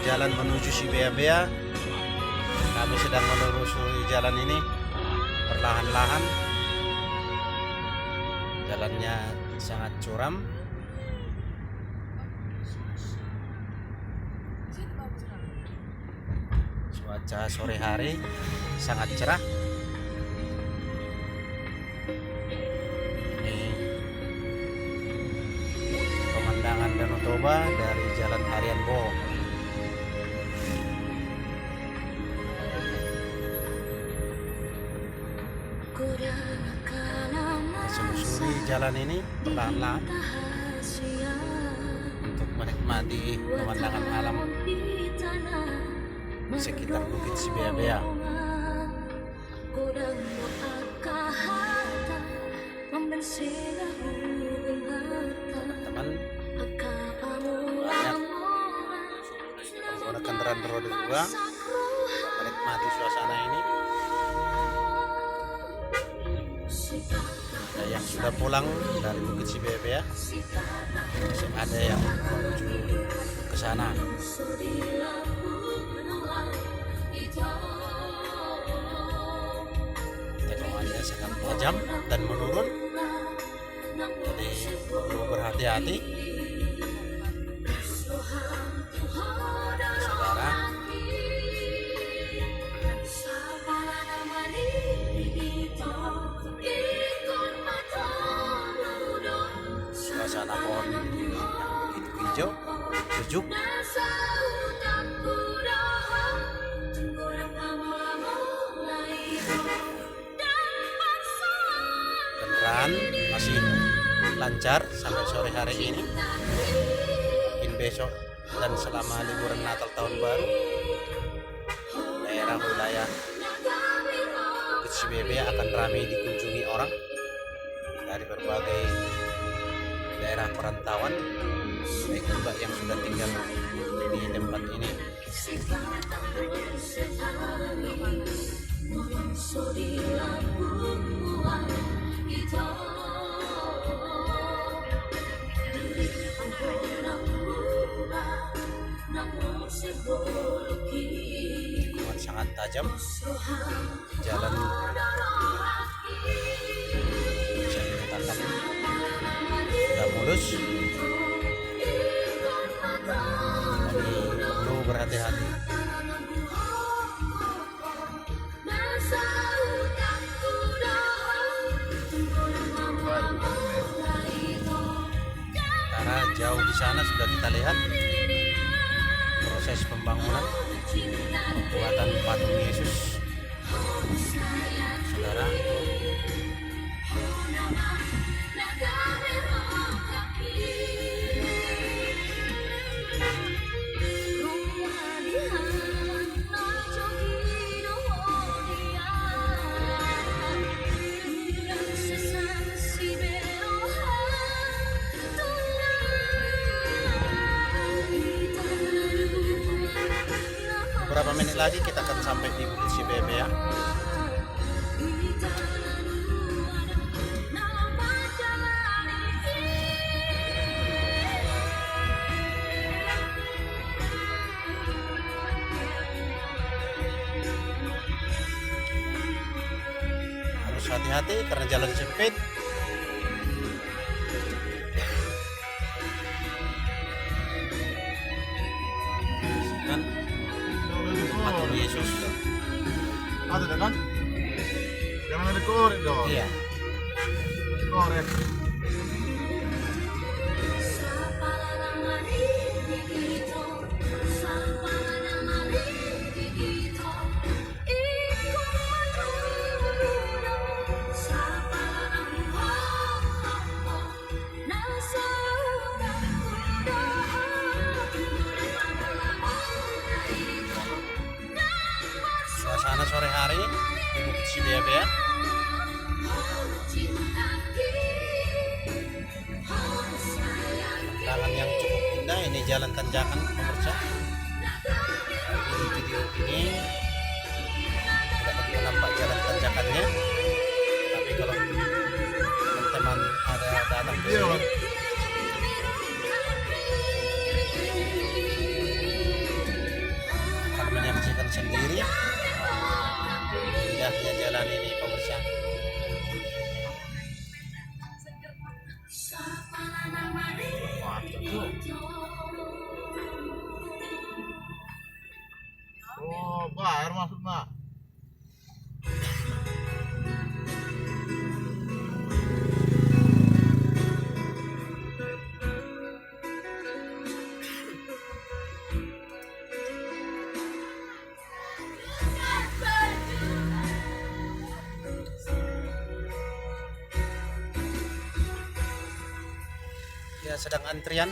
jalan menuju Sibea-bea. Kami sedang menelusuri jalan ini perlahan-lahan. Jalannya sangat curam. Cuaca sore hari sangat cerah. Ini pemandangan Danau Toba dari Jalan Harian Bo. Selusuri jalan ini perlahan-lahan untuk menikmati pemandangan alam di sekitar Bukit Sibea-bea. Teman-teman banyak pengguna kendaraan roda 2 menikmati suasana ini. Ada yang sudah pulang dari Bukit Sibea-bea, masih ada yang menuju ke sana. Tekangannya sangat tajam dan menurun, jadi perlu berhati-hati. Saudara, suasana pohon yang begitu hijau, sejuk. Kendaraan masih lancar sampai sore hari ini. Mungkin besok dan selama liburan Natal tahun baru, daerah wilayah Bukit Sibea-bea akan ramai dikunjungi orang dari berbagai daerah perantauan, baik juga yang sudah tinggal di tempat ini. Tikungan sangat tajam, jalan bisa dikatakan tidak mulus, jadi perlu berhati-hati. Karena jauh di sana sudah kita lihat proses pembangunan pembuatan patung Yesus. Saudara, beberapa menit lagi kita akan sampai di Bukit Sibea-bea. Harus hati-hati karena jalan sempit. Patung Yesus. Ada kan? Jangan ada korek dong. Iya. Korek. Suasana sore hari di Bukit Sibea-bea. Tantangan yang cukup indah, ini jalan tanjakan pemirsa. Di video ini tidak begitu nampak jalan tanjakannya, tapi kalau teman-teman ada datang ke sini, Oh, bayar maksudnya. Ya sedang antrian.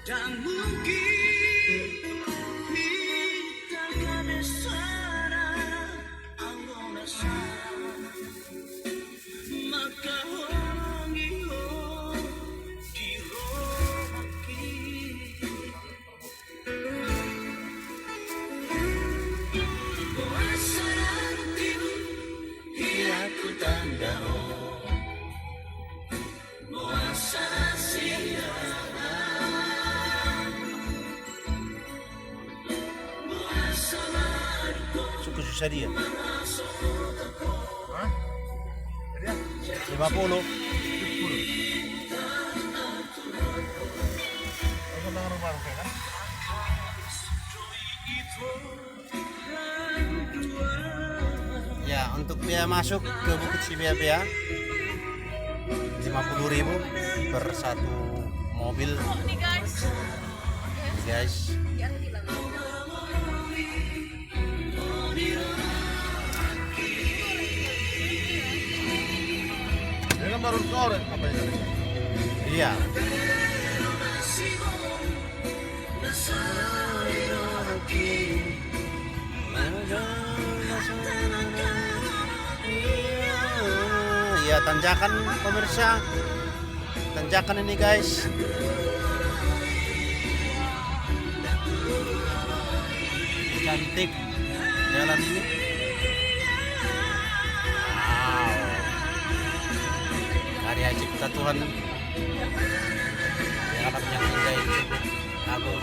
Dan mungkin kita akan sana angona sana maka hongiho di rohaki Boasaranti hiatu tandao Boasarasia Suku susah dia. Hah? Jadi ya? 50. Aku dengan rumah kan? Ya, untuk biaya masuk ke Bukit Sibeabea 50.000 per satu mobil. Nih guys. Ini guys. Biar hilang. Ini kan baru korek apa ya? Iya. Iya, tanjakan pemirsa. Tanjakan ini guys. Cantik jalan ini. Wow. Karya cipta Tuhan. Ya, alam yang indah itu agung.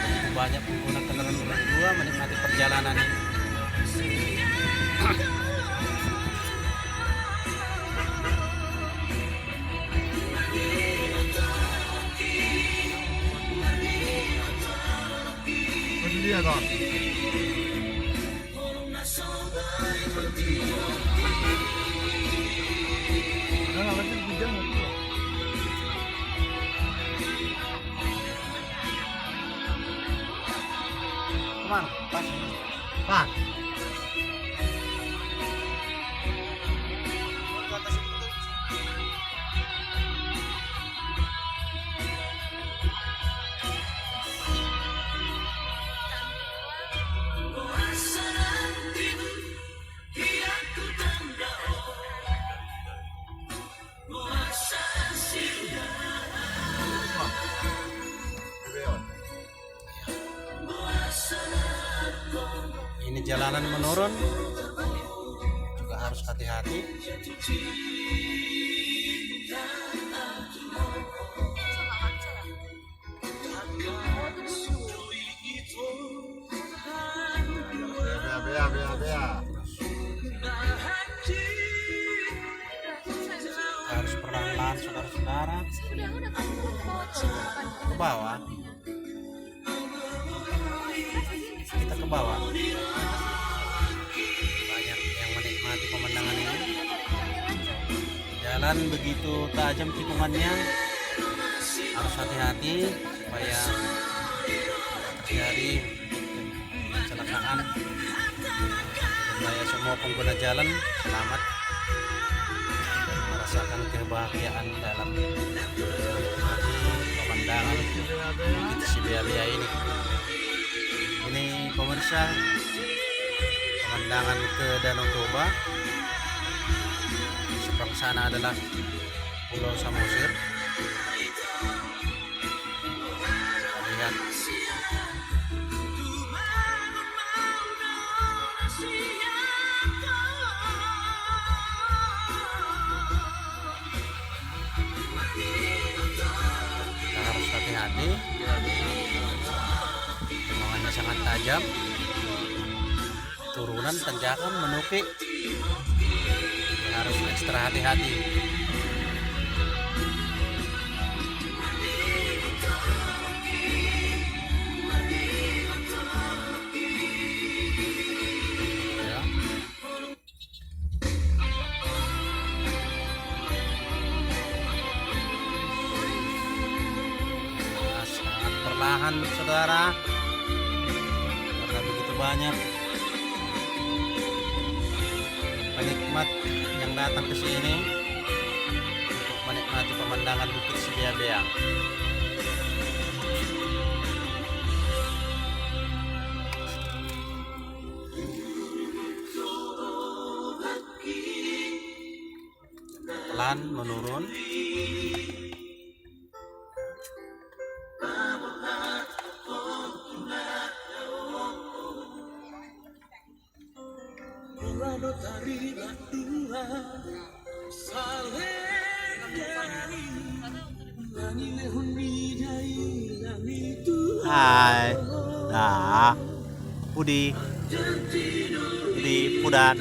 Begitu banyak pengguna kendaraan roda dua menikmati perjalanan ini. Ini dia kan? Nah, lagi hujan mau. Kemana? Pas. Pak, Ini jalanan menurun, juga harus hati-hati. Harus pelan-pelan, saudara-saudara. Udah kamu ke bawah. Kita ke bawah. Banyak yang menikmati pemandangan ini. Jalan begitu tajam tikungannya, harus hati-hati supaya tidak terjadi kecelakaan. Supaya semua pengguna jalan selamat merasakan kebahagiaan dalam menikmati pemandangan Bukit Sibeabea ini. Ini pemirsa pemandangan ke Danau Toba sana adalah Pulau Samosir. Lihat kita harus hati-hati, terowongannya sangat tajam, turunan tanjakan menukik, kita harus ekstra hati-hati. Ya. Nah, sangat perlahan saudara, karena begitu banyak penikmat yang datang ke sini untuk menikmati pemandangan Bukit Sibeang. Pelan menurun. Hai. Nah, Budi. Pudan.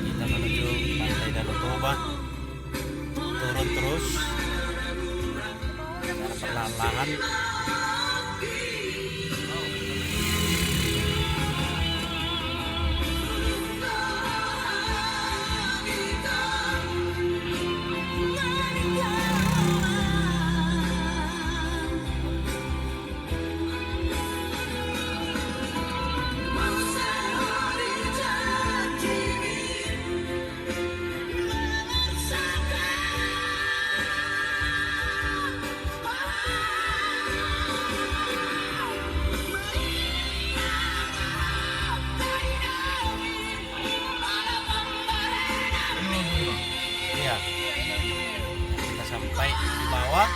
Kita menuju Pantai Danau Toba, turun terus secara perlahan-lahan. Iya, kita sampai di bawah.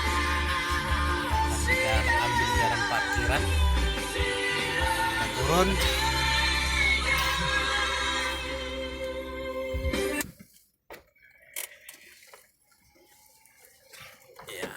Kita ambil jalan parkiran, kita turun. Iya.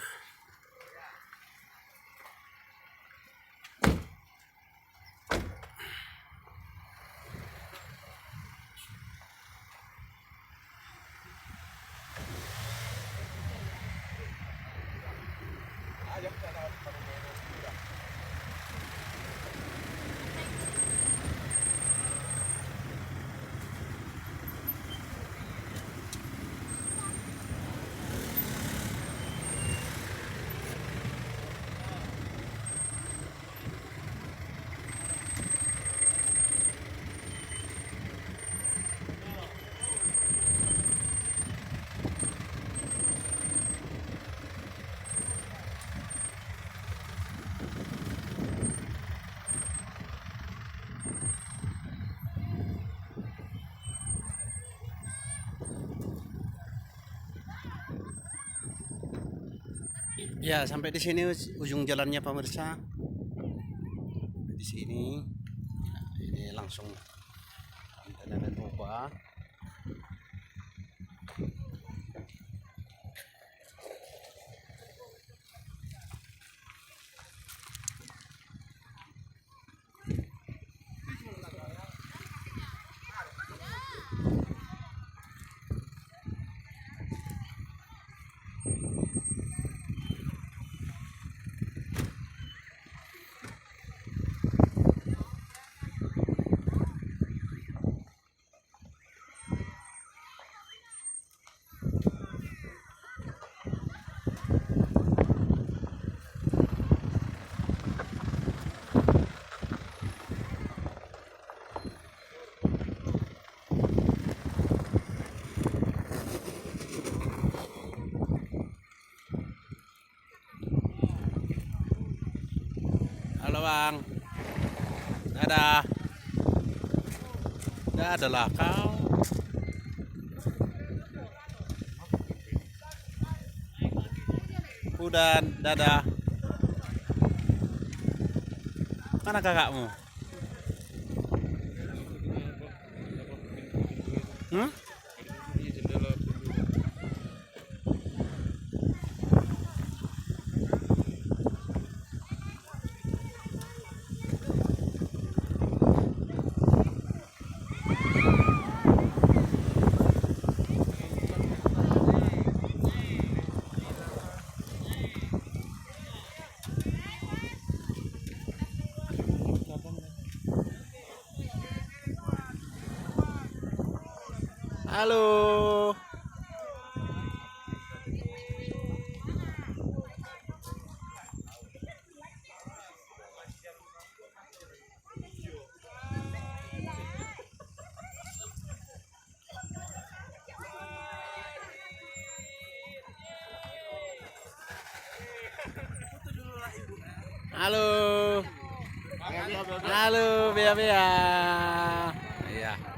Ya, sampai di sini ujung jalannya pemirsa. Di sini, nah, ini langsung Pantai Danau Toba. Bang. Dadah. Dadah lah kau. Udah, dadah. Mana kakakmu? Hmm? Halo. Halo. Halo, Bea Bea. Iya.